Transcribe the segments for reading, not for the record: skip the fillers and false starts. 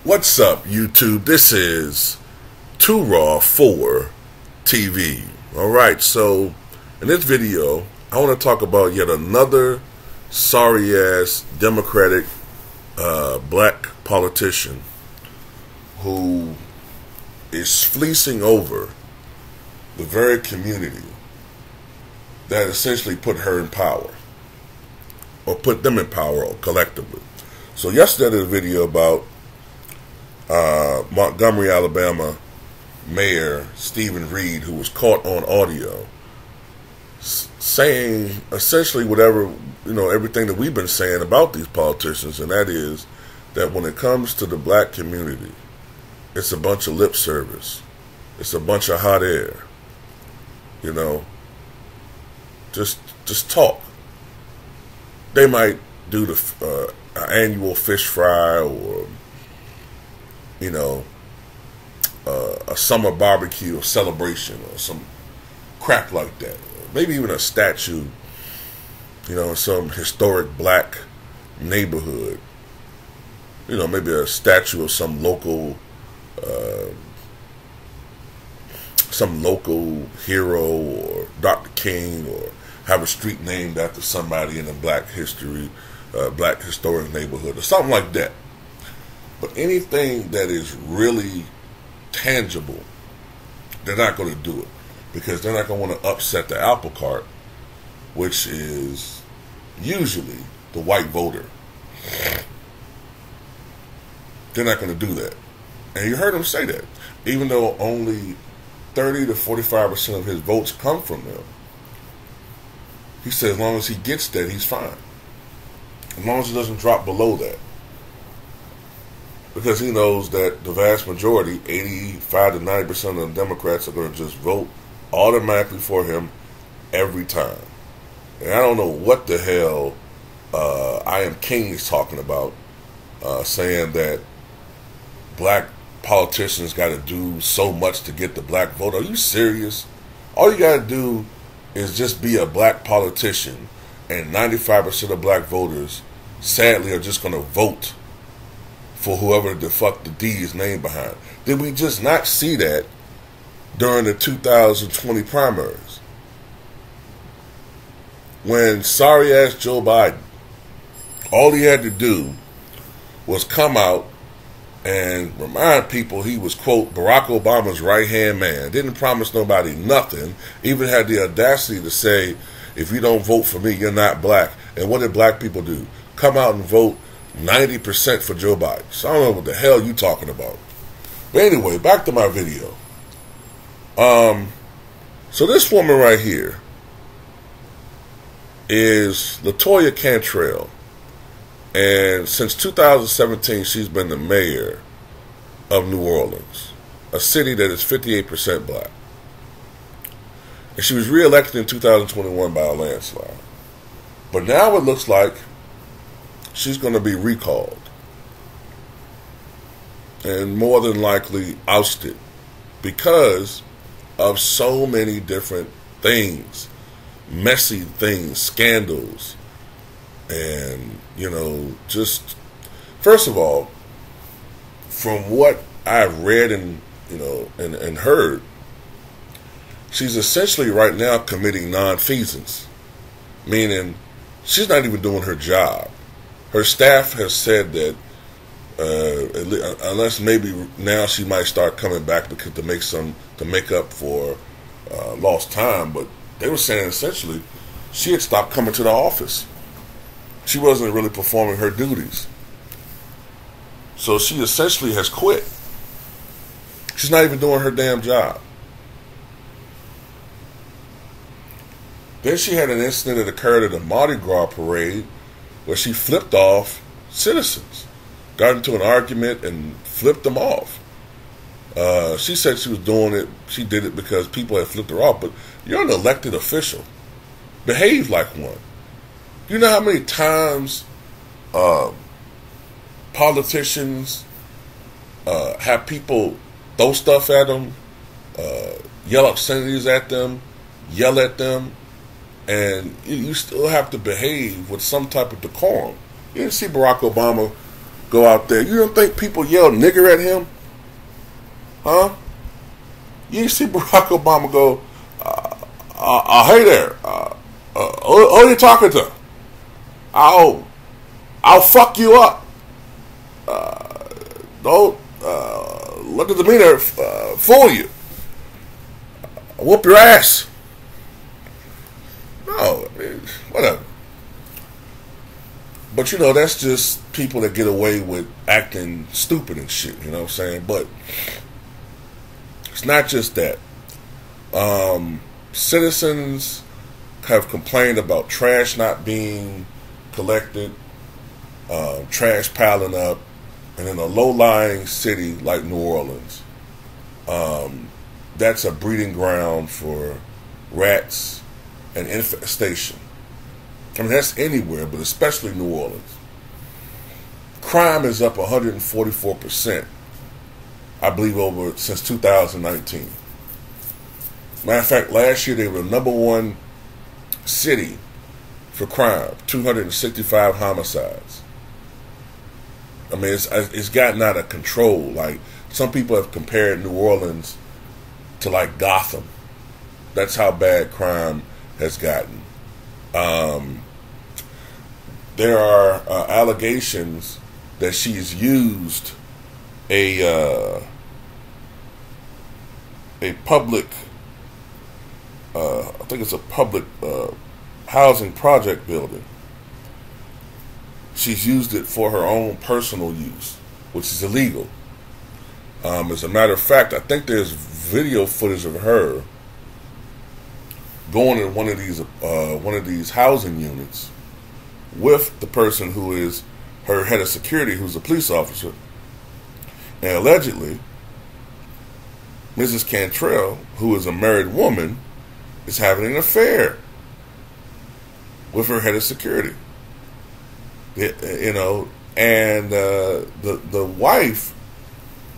What's up, YouTube? This is Too Raw for TV. Alright, so in this video, I want to talk about yet another sorry-ass Democratic black politician who is fleecing over the very community that essentially put her in power, or put them in power collectively. So yesterday I did a video about Montgomery, Alabama Mayor Stephen Reed, who was caught on audio saying essentially whatever, everything that we've been saying about these politicians, and that is that when it comes to the black community, it's a bunch of lip service. It's a bunch of hot air. Just talk. They might do the annual fish fry, or a summer barbecue or celebration or some crap like that. Maybe even a statue, in some historic black neighborhood. Maybe a statue of some local hero, or Dr. King, or have a street named after somebody in a black historic neighborhood or something like that. But anything that is really tangible, they're not going to do it, because they're not going to want to upset the apple cart, which is usually the white voter. They're not going to do that. And you heard him say that. Even though only 30 to 45% of his votes come from them, he said as long as he gets that, he's fine. As long as it doesn't drop below that. Because he knows that the vast majority, 85 to 90% of the Democrats, are going to just vote automatically for him every time. And I don't know what the hell I Am King is talking about, saying that black politicians got to do so much to get the black vote. Are you serious? All you got to do is just be a black politician, and 95% of black voters, sadly, are just going to vote for whoever the fuck the D is named behind. Did we just not see that during the 2020 primaries? When sorry-ass Joe Biden, all he had to do was come out and remind people he was, quote, Barack Obama's right-hand man. Didn't promise nobody nothing. Even had the audacity to say, if you don't vote for me, you're not black. And what did black people do? Come out and vote 90% for Joe Biden. So I don't know what the hell you talking about. But anyway, back to my video. So this woman right here is LaToya Cantrell. And since 2017, she's been the mayor of New Orleans, a city that is 58% black. And she was reelected in 2021 by a landslide. But now it looks like she's going to be recalled and more than likely ousted because of so many different things, messy things, scandals, and just first of all, from what I've read and and heard, she's essentially right now committing nonfeasance, meaning she's not even doing her job. Her staff has said that unless maybe now she might start coming back because to make up for lost time, but they were saying essentially she had stopped coming to the office. She wasn't really performing her duties. So she essentially has quit. She's not even doing her damn job. Then she had an incident that occurred at a Mardi Gras parade where she flipped off citizens, got into an argument and flipped them off. She said she was doing it, she did it because people had flipped her off, but you're an elected official. Behave like one. You know how many times politicians have people throw stuff at them, yell obscenities at them, yell at them, and you still have to behave with some type of decorum. You didn't see Barack Obama go out there. You don't think people yell nigger at him? Huh? You see Barack Obama go, hey there, who are you talking to? I'll fuck you up. Don't let the demeanor fool you. I'll whoop your ass. No, I mean, whatever. But you know, that's just people that get away with acting stupid and shit, you know what I'm saying? But it's not just that. Citizens have complained about trash not being collected, trash piling up, and in a low-lying city like New Orleans, that's a breeding ground for rats and infestation. I mean, that's anywhere, but especially New Orleans. Crime is up 144%, I believe, since 2019. Matter of fact, last year they were the #1 city for crime, 265 homicides. I mean, it's gotten out of control. Like, some people have compared New Orleans to like Gotham. That's how bad crime has gotten. There are allegations that she's used a public, I think it's a public housing project building. She's used it for her own personal use, which is illegal. As a matter of fact, I think there's video footage of her going in one of these housing units with the person who is her head of security, who's a police officer. And allegedly, Mrs. Cantrell, who is a married woman, is having an affair with her head of security. You know, and the wife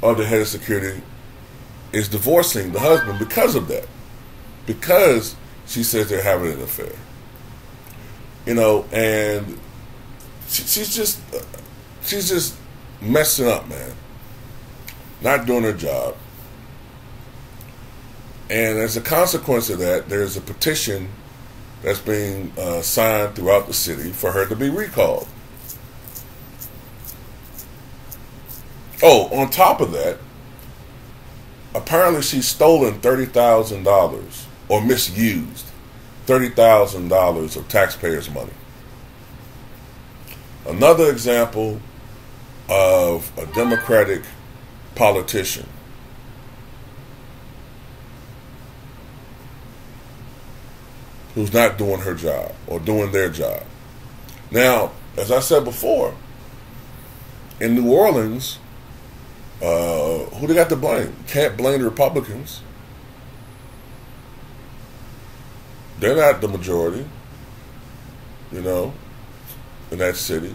of the head of security is divorcing the husband because of that, because she says they're having an affair. You know, and she's just messing up, man. Not doing her job. And as a consequence of that, there's a petition that's being signed throughout the city for her to be recalled. Oh, on top of that, apparently she's stolen $30,000 or misused $30,000 of taxpayers' money. Another example of a Democratic politician who's not doing her job or doing their job. Now, as I said before, in New Orleans, who they got to blame? Can't blame the Republicans. They're not the majority, you know, in that city.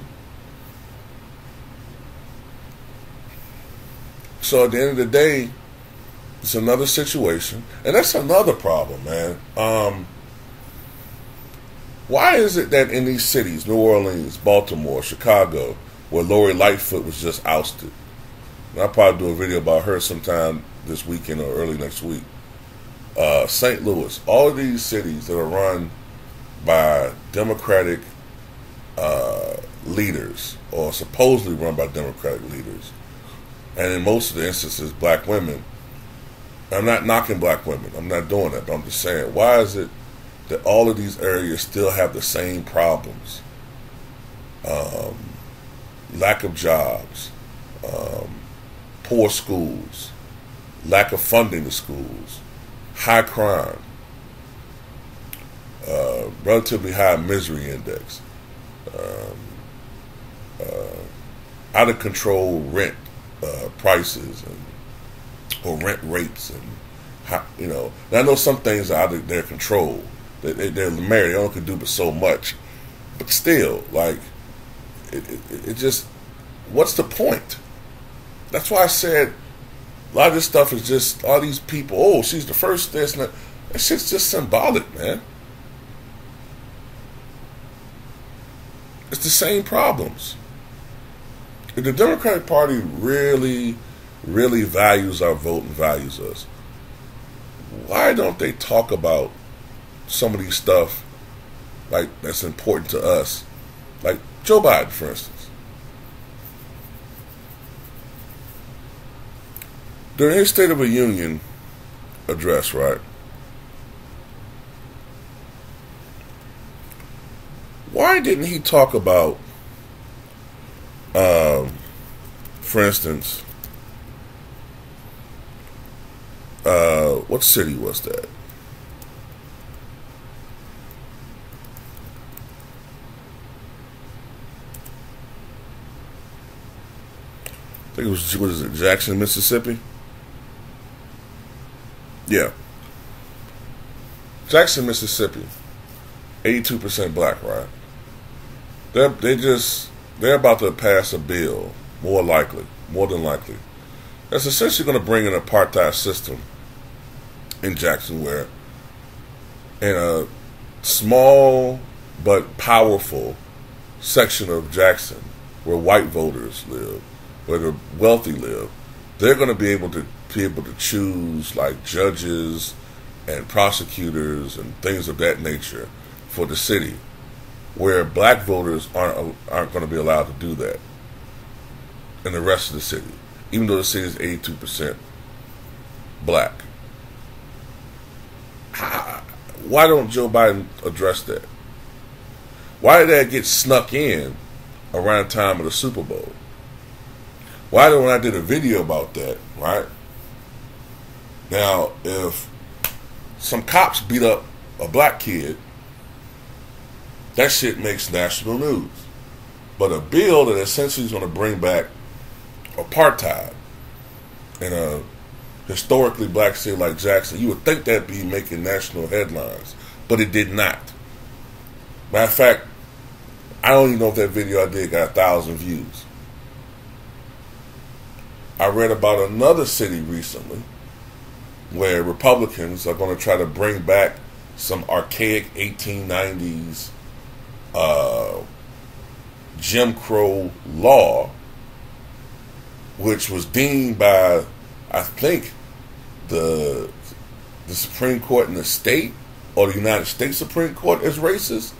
So at the end of the day, it's another situation. And that's another problem, man. Why is it that in these cities, New Orleans, Baltimore, Chicago, where Lori Lightfoot was just ousted, and I'll probably do a video about her sometime this weekend or early next week, St. Louis, all of these cities that are run by Democratic leaders, or supposedly run by Democratic leaders, and in most of the instances, black women. I'm not knocking black women. I'm not doing that. But I'm just saying, why is it that all of these areas still have the same problems? Lack of jobs, poor schools, lack of funding to schools, high crime, relatively high misery index, out of control rent prices or rent rates, and how, you know. And I know some things are out of their control. They're married; they only can do but so much. But still, like, it just, what's the point? That's why I said a lot of this stuff is just all these people. Oh, she's the first this and that. That shit's just symbolic, man. It's the same problems. If the Democratic Party really, really values our vote and values us, why don't they talk about some of these stuff like that's important to us? Like Joe Biden, for instance. During his State of the Union address, right? Why didn't he talk about, for instance, what city was that? I think it was, what is it, Jackson, Mississippi? Yeah. Jackson, Mississippi. 82% black, right? They're about to pass a bill, more than likely. That's essentially going to bring an apartheid system in Jackson, where in a small but powerful section of Jackson where white voters live, where the wealthy live, they're going to be able to choose like judges and prosecutors and things of that nature for the city, where black voters aren't going to be allowed to do that in the rest of the city, even though the city is 82% black. Why don't Joe Biden address that? Why did that get snuck in around the time of the Super Bowl? Why did, when I did a video about that, right? Now, if some cops beat up a black kid, that shit makes national news. But a bill that essentially is going to bring back apartheid in a historically black city like Jackson, you would think that'd be making national headlines, but it did not. Matter of fact, I don't even know if that video I did got 1,000 views. I read about another city recently where Republicans are going to try to bring back some archaic 1890s Jim Crow law, which was deemed by, I think, the Supreme Court in the state or the United States Supreme Court as racist.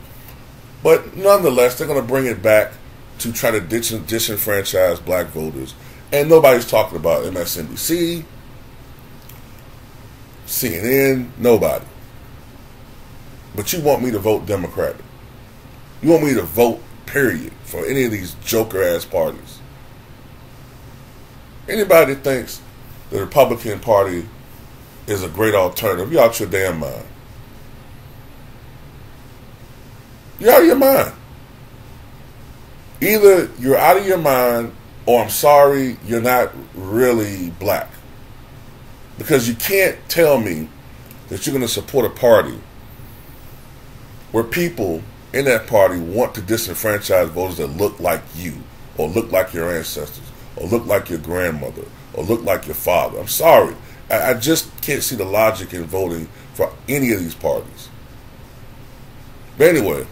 But nonetheless, they're going to bring it back to try to disenfranchise black voters. And nobody's talking about MSNBC, CNN, nobody. But you want me to vote Democratic. You want me to vote, period, for any of these joker-ass parties. Anybody that thinks the Republican Party is a great alternative, you're out your damn mind. You're out of your mind. Either you're out of your mind, or I'm sorry, you're not really black. Because you can't tell me that you're going to support a party where people in that party want to disenfranchise voters that look like you, or look like your ancestors, or look like your grandmother, or look like your father. I'm sorry. I just can't see the logic in voting for any of these parties. But anyway,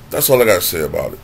that's all I got to say about it.